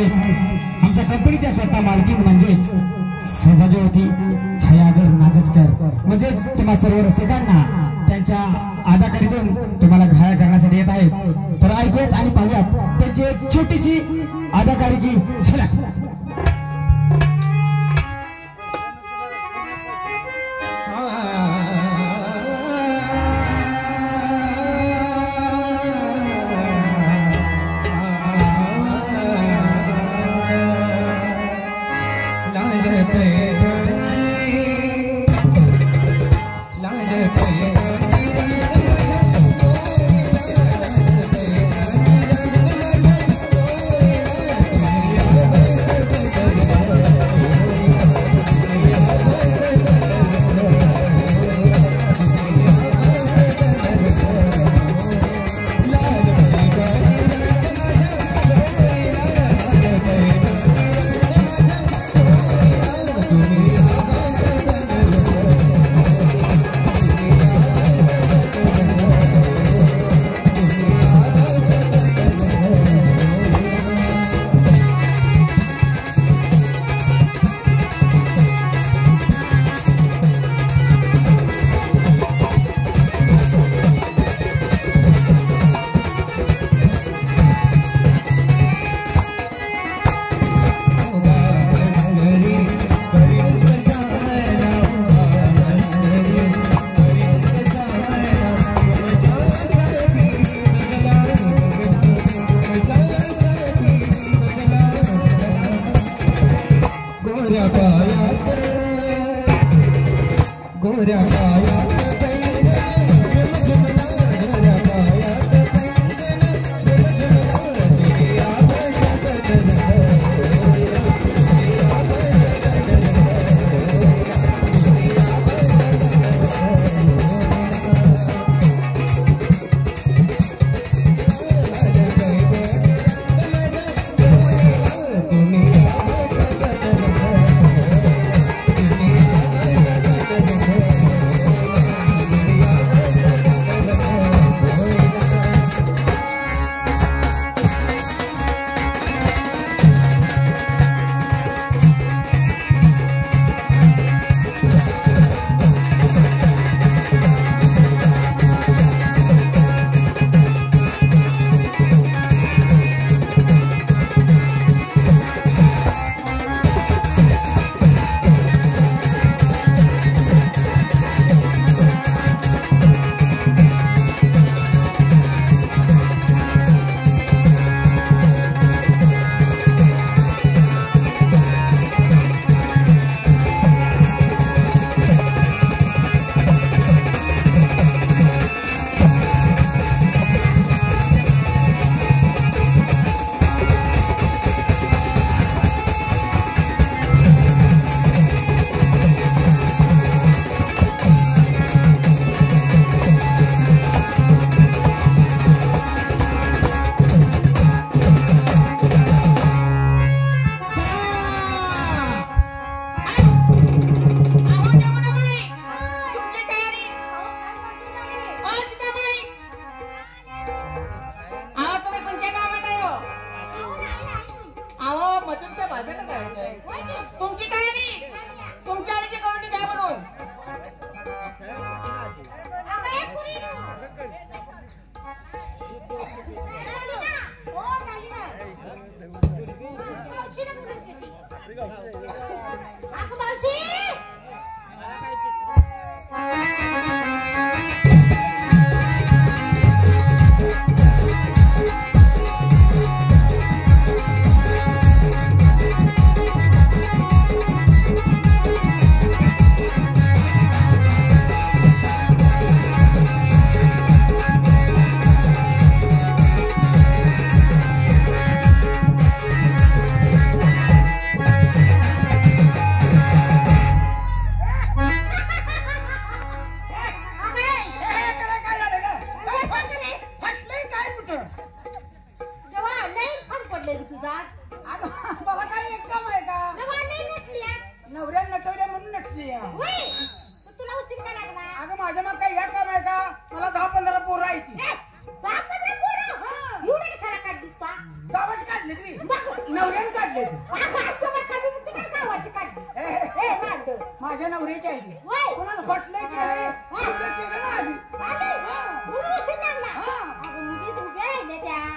आहेत आमच्या कंपनीच्या स्वतः मालकीण म्हणजेच सौभाग्यवती छायागर नागजकर म्हणजेच तुम्हा सर्व रसिकांना त्यांच्या अदाकारीतून तुम्हाला घाया करण्यासाठी येत आहेत। तर ऐकूयात आणि पाहूयात त्याची एक छोटीशी अदाकारीची झलक। नवऱ्यान काढले ते माझ्या नवऱ्याची आहे ती. कोणाला फटलंय केलंय शिवलं केलं ना आली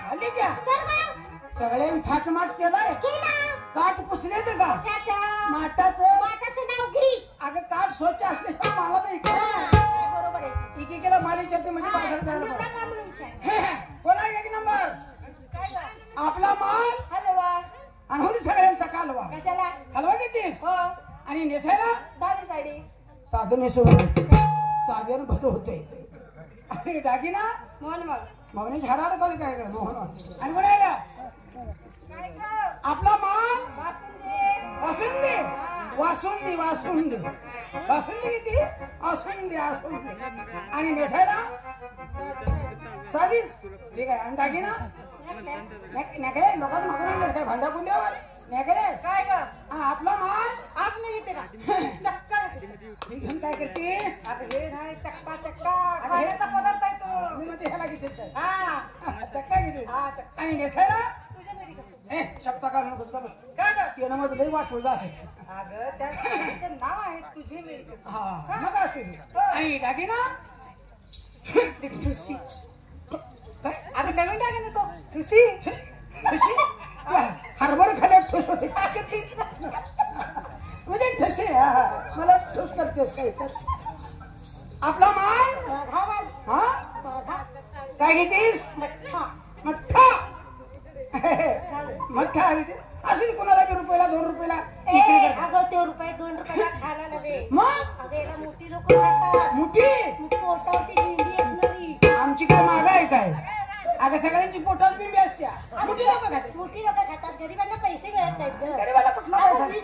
आली त्या सगळ्यांनी थाटमाट केलंय काठ पुसले ते का माठाचं नाव घे अगं काठ स्वच्छ असले मला तर बरोबर आहे एकेला माल विचारते म्हणजे बाजार जायला बोला एक नंबर आपला माल हलवा आणि होती सगळ्यांचा कालवा कशाला हलवा किती हो आणि नेसायला साधी साडी साधं नेसून साध्यानं भद होते आणि दागिना मोहन मग मगने झाडाला कमी काय मोहन आणि म्हणायला आपला माल वासुंदी वासुंदी वासुंदी वासुंदी किती असून दे आणि नेसायला साधीच ठीक आहे आणि दागिना नेकले लोकांना मागून आणलं काय भांडा कुंड्यावर नेकले काय ग आपला माल आज नाही येते ना चक्का घेऊन काय करतेस हे नाही चक्का चक्का खाण्याचा पदार्थ आहे तो मी मध्ये ह्याला घेतेस काय हा चक्का घेते हा चक्का आणि नेसायला तुझ्या घरी कसं ए शब्द काढ नको काय ग ते नमज लई वाटू जा अगं त्या साडीचं नाव आहे तुझे मेरी हा मग असू दे आणि दागिना ठुशी अगं नवीन दागिना तो ठुशी ठुशी हरभर खाल्यात ठुस होते काय करते म्हणजे ठुशी मला ठुस करतेस काही आपला माल हा काय घेतेस मठ्ठा मठ्ठा मठ्ठा असं कोणाला ₹1 ₹2 अगं ते ₹2 खायला नव्हे मग अगं याला मोठी लोक खातात मोठी पोटावरती बिंबी असणारी आमची काय मागा आहे काय अगं सगळ्यांची पोटात बिंबी असत्या मोठी लोक खातात मोठी लोक खातात गरीबांना पैसे मिळत नाहीत गरीबाला कुठला पैसा ₹20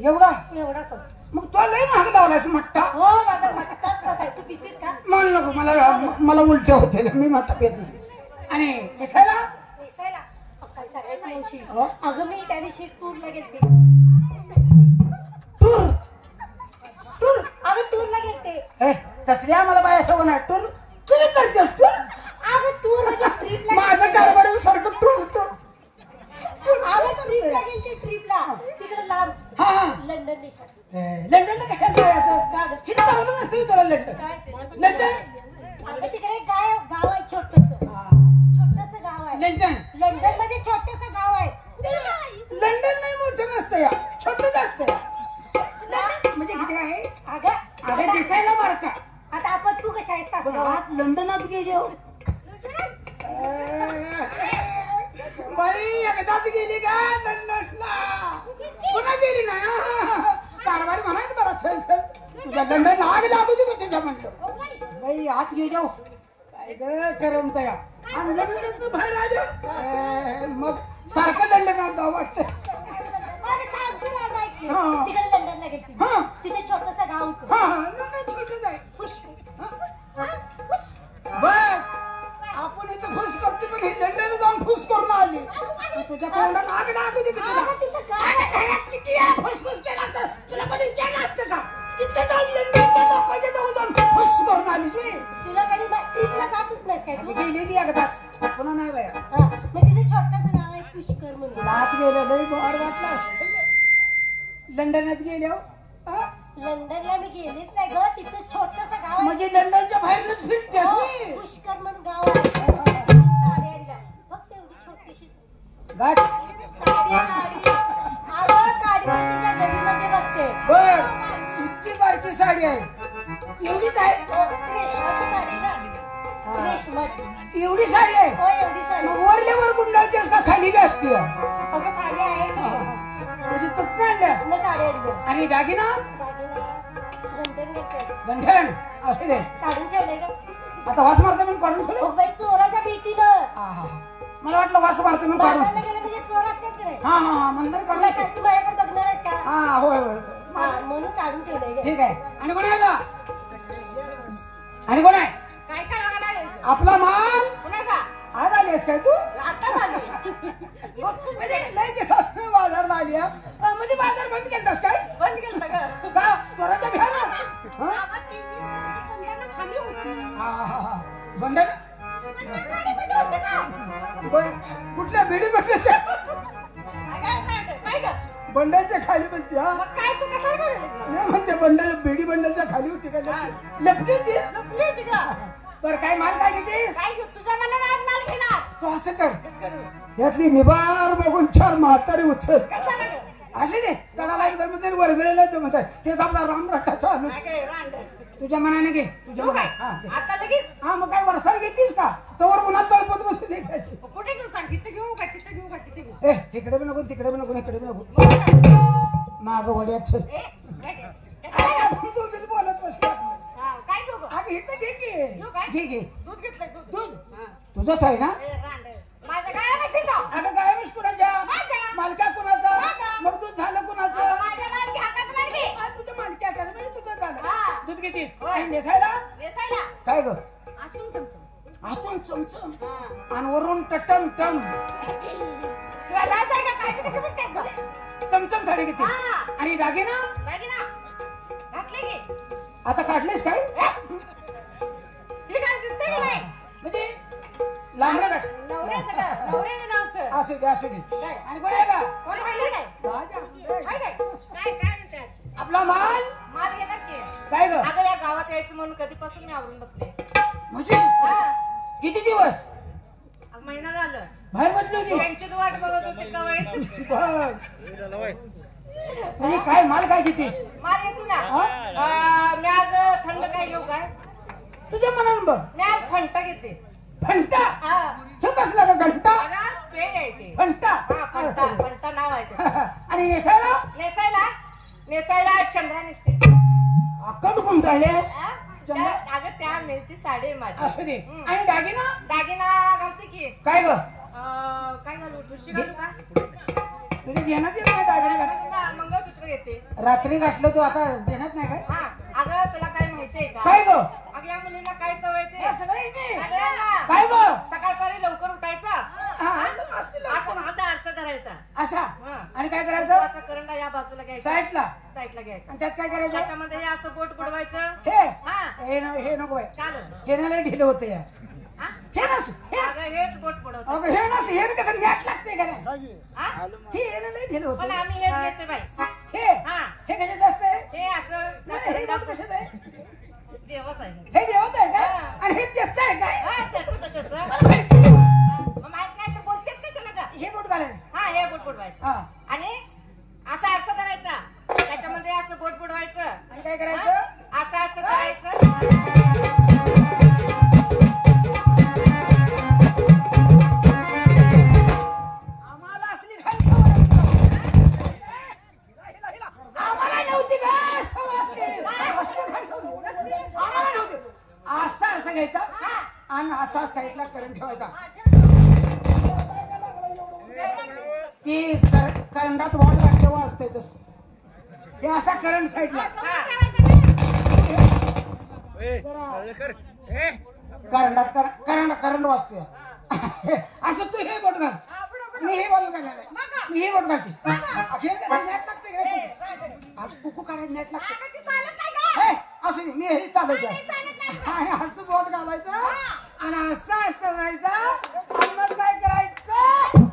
एवढा मग तो लय महाग लावलाय तू मट्टा हो माझा मट्टाच कसा तू पितीस का म्हण नको मला उलटे होते मी मट्टा पेत नाही आणि दिसायला काय सांगायचं मावशी अगं मी त्या दिवशी टूरला गेलते टूर अगं टूरला गेलते तसली आम्हाला बाय असं होणार टूर तुम्ही करतेस टूर अगं टूर म्हणजे ट्रिपला माझं कारभार सारखं टूर टूर अगं ट्रिपला गेलते ट्रिपला तिकडे लांब लंडन देशात लंडनला कशाला जायचं किती गावलं नसतं तुला लंडन लंडन अगं तिकडे एक गाव आहे छोटस गाव आहे लंडन मध्ये छोटस गाव आहे लंडन नाही मोठं नसतं या छोटंच असतं म्हणजे किती आहे अगं दिसायला बारका आता आपण तू कशा आहेस लंडनात गेली हो बाई एकदाच गेली का लंडनला पुन्हा गेली ना कारभारी म्हणायचं मला चल चल तुझ्या लंडनला आग लागू दे तुझ्या म्हणलं बाई आत गे जाऊ काय ग करमत या आणि लंडन बाहेर आलो मग सारखं लंडनात जाऊ वाटतं तिकडे लंडनला गेली तिथे छोटस गाव होतं छोटच आहे बर आपण इथे फुस करतो पण लंडनला जाऊन फुस करून आली तुझ्या तोंडात आग लागू दे किती फुसफुस केला असतं तुला कोणी विचारलं असतं का तिथे जाऊन लंडनच्या लोकांच्या जवळ जाऊन फुस करून आलीस तुला कधी ट्रिपला जातच नाहीस काय गेली ती एकदाच पुन्हा नाही बाया मग तिथे छोटस गाव आहे पुष्कर म्हणून आत गेलं लई बोर वाटलं लंडनात गेल्यावर लंडनला मी गेलीच नाही ग तिथे छोटस गाव आहे म्हणजे लंडनच्या बाहेरच फिरतेस पुष्कर म्हणून गाव आहे साडी आणल्या फक्त एवढी छोटीशी गाठ साडी अगं कालीवतीच्या गलीमध्ये बसते बर इतकी बारकी साडी आहे एवढीच आहे रेशमाची साडी ना रेशमाची एवढी साडी आहे हो एवढी साडी मग वरल्यावर गुंडाळतेस का खाली बी असते अगं खाली आहे म्हणजे तत्न आणल्या साडी आणली आणि दागिना गंठन असू दे काढून ठेवलंय का आता वास मारता म्हणून काढून ठेवलं बाई चोराच्या भीतीनं मला वाटलं वास मारता म्हणून काढून बाजारला गेलं म्हणजे चोर असतात रे हा म्हणतात तुला सांगते माझ्याकडे बघणार आहेस का हा होय होय म्हणून काढून ठेवलंय ठीक आहे आणि कोण आहे का आणि कोण आहे काय काय आपला माल कुणाचा आज आलीस काय तू आताच आली म्हणजे नाही ते सासरे बाजारला आली म्हणजे बाजार बंद केलतास काय बंद केलं का चोराच्या भ्याला बंधन कुठल्या बिडी बंदच्या बंडलच्या खाली म्हणते हा. मग काय तू कशाला बोललीस मग? नाही म्हणते बंडल बेडी बंडलच्या खाली होती का लपली होती. झोपली होती का? बरं काय माल काय घेते काय घेऊ? तुझ्या मनाने आज माल घेणार. तू असं कर यातली निबार बघून 4 म्हातारी उचल कशाला ग? असे नाही चढायला एकदम म्हणते वरगळेला तो म्हणतात तेच आपला रामराटा चालू काय काय रांड? तुझ्या मनाने घे तुझ्या तू काय? मनाने. हा, घे. आता लगेच हा मग काय वर्षाला घेतीस का तवर उन्हात तळपत बसू दे कुठे घेऊ सांग? तिथे घेऊ का तिथे घेऊ का तिथे घेऊ? ए इकडे बी नको तिकडे बी नको इकडे बी नको माग वड्यात चल ए, कशाला ग? तू किती बोलत बसतो हा, काय घेऊ ग? अगं इथं घे घेऊ काय? की घे दूध घेतलंय दूध. दूध? हा. तुझंच आहे ना ए, रांड. माझं काय म्हशीचा? अगं काय मिस कुणाच्या माझ्या. मालक्या कुणाचा माझा. मग दूध झालं अगं, कुणाचं माझ्या मालकी हक्काचं माल घे. आ, तुझ्या मालक्याचं म्हणजे तुझं झालं हा. दूध घेतीस होय. आणि नेसायला वेचायला. काय ग आतून चमचम. आपण चमचम हा. आणि वरून टटम टम तुला लाज आहे का? काय तू कसं म्हणतेस गं? चमचम साडी घेते हा. आणि दागिना दागिना घातले की. आता काढलेस काय हे काय दिसतंय का नाही? म्हणजे लांबडं काढ नवऱ्याचं गं, नवऱ्याचं नावचं. असू दे असू दे काय? आणि कोण आहे का कोण पाहिलं काय? राजा. काय काय? काय काय म्हणतेस? आपला माल माल घेणार की. काय ग अगं या गावात यायचं म्हणून कधीपासून मी आवरून बसले. म्हणजे हा. किती दिवस अगं महिना झालं. बाहेर बसली होती त्यांची वाट बघत होती का वाईट? बघ. आणि काय माल काय घेतीस माल येते ना. हा? मी आज थंड काय घेऊ काय? तुझ्या मनानं बघ मी आज फंटा घेते. घंटा हा. हे कसला ग घंटा अगं ते यायचे. घंटा हा फंटा फंटा नाव आहे ते. आणि नेसायला नेसायला नेसायला चंद्रा नेसते. अक्कड गुंडाळलेस हा? अगं त्या मेलची साडी आहे माझी. असू दे आणि दागिना दागिना घालते की. काय ग काय घालू? ठुशी घालू का? तुझे देण्यात येत नाही दागिना घाल. मंगळसूत्र घेते. रात्री घातलं तू आता देण्यात नाही काय हा. अगं तुला काय माहितीये का? काय ग अगं या मुलींना काय सवय ते? हे सगळं इथे. सगळ्यांना. काय ग सकाळपारी लवकर उठायचं. हा, असं माझा आरसा धरायचा. असा हा. आणि काय करायचं देवाचा करंडा या बाजूला घ्यायचा. साईडला साईडला घ्यायचा. आणि त्यात काय करायचं त्याच्यामध्ये हे असं बोट बुडवायचं. हे हा. हे नको आहे चालेल. हे ना लय ढिलं होतं या हा? हे नसू हे अगं हेच बोट बुडवतो. अगं हे नसू हे कसं नॅट लागते का नाही हा? हे ना लय ढिलं पण होतं आम्ही हेच घेते बाई. हे हा. हे कशाचं असतंय हे असं त्या नाही, हे करंडात बोट कशाचं आहे देवच आहे. हे देवाचं आहे काय हा. आणि हे त्याचं आहे काय हा, त्याचं कशाचं? मला माहिती. मग माहित नाही तर बोलतेच कशाला का? हे बोट घालायचं हा हे बोट बुडवायचं. हा आणि असा आरसा धरायचा. त्याच्यामध्ये असं बोट बुडवायचं. आणि काय करायचं असं करायचं. आम्हाला असली घाण सवय असते. आम्हाला नव्हती का सवय असली. असली घाण सवय. आम्हाला नव्हती. असा घ्यायचा आणि असा साईडला करंट ठेवायचा ती करंटात वाढ लागल्यावर असते तसं हे असा करंट साईडला करंट वाचतोय असं तू हे बोट घाल मी हे बोट घालणार मी हे बोट घालते नेट लागते का कुकू करायला नेट लागते असं नाही मी हे चालायचं आणि असं बोट घालायचं आणि असं असं राहायचं आणि मग काय करायचं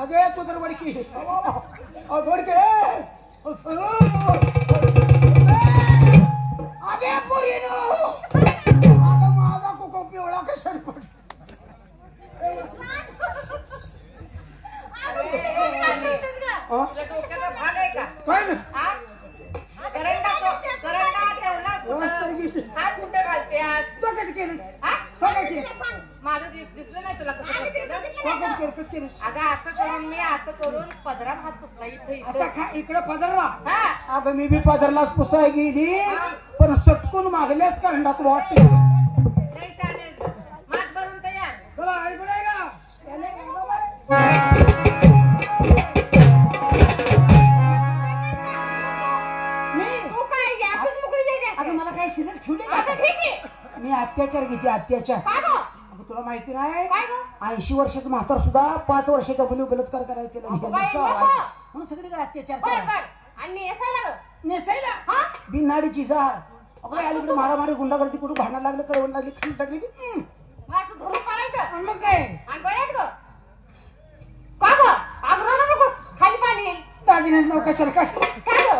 अगे तू तर बडकी बडके अगे पोरीनो आता माझा कुको पिवळा कशाने पड डोक्याचा भाग आहे का? काय हा? करंडा ठेवलास कुठं? हात कुठं घालतेस? तो कसं केलीस हा? तो काय केलं माझं दिसलं नाही तुला कसं करते ना? तो कसं केलं कसं केलीस अगं असं करून मी असं करून पदरात हात पुसला इथं असा इथं. खा इकडे पदरला हा? अगं मी बी पदरलाच पुसाय गेली पण सटकून मागल्याच करंडात वाटते लय शहाणी आहेस गं. माठ भरून तयार. चला ऐकून आहे का मी तू काय गॅसच मोकळी जायची अगं मला काय शिल्लक ठेवले अगं का ठीक आहे. मी अत्याचार घेते अत्याचार का गं? अगं तुला माहिती नाही काय ग 80 वर्षाचं म्हातार सुद्धा 5 वर्षाच्या मुली बलात्कार करायला तिला अगं निघालं. बाई, चाल आहे. नको. म्हणून सगळीकडे अत्याचार बर चालू आहे. बर आणि असायला ग नेसायला हा बिननाडीची जार अगं अलीकडे मारामारी गुंडागर्दी कुठं भांडायला लागलं कळवण लागली थंड लागली की मग असं धरून पळायचं आणि मग काय आणि गळ्यात ग का ग आग्रह नकोस खाली पाणी येईल. दागिन्याचं नाव कशाला काढलं काय ग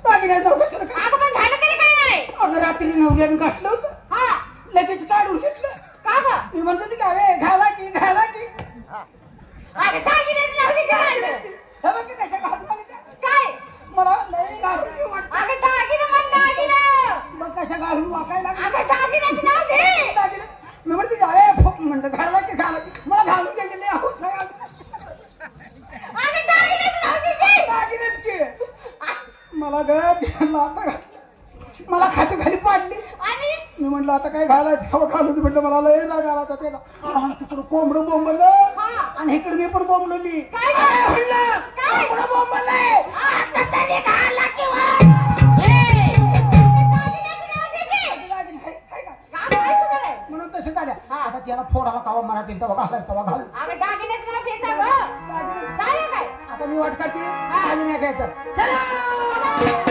दागिन्याचं नाव कशाला काढलं अगं पण झालं तरी काय आहे अगं रात्री नवऱ्यानं घातलं होतं हा लगेच काढून घेतलं का ग मी म्हणतो ती काय घाला की अरे दागिन्याचं नाव किती काढलं? हे बघ की कशा घालून आली त्या. काय मला लई घाबरली वाटतं. अगं दागिनं म्हण दागिनं मग कशा घालून वाकायला लागली. अगं दागिन्याचं नाव घे दागिने मी म्हणते जावे म्हणलं घाला की मला घालून घ्यायचे लई हौस आहे. अगं दागिन्याचं नाव घे दागिनेच की मला आता मला खाती खाली पाडली आणि मी म्हटलं आता काय घालायचं घालून म्हणलं मला लय राग आला होता त्याला तिकडं कोंबडं बोंबलं आणि इकडे मी पण बोंबलली काय म्हणलं कोंबडं बोंबलंय आता तरी घाला किंवा दागिन्याचं नाव घे की. दागिने हाय का? का घालायचं नाही? म्हणून तसे झाल्या आता त्याला फोडाला कावा मारा ते तवा घालायचं तवा घाल अगं दागिन्याचं नाव घेता ग झालं काय आता मी वाट करते माझी मी घ्यायचं चला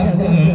राजा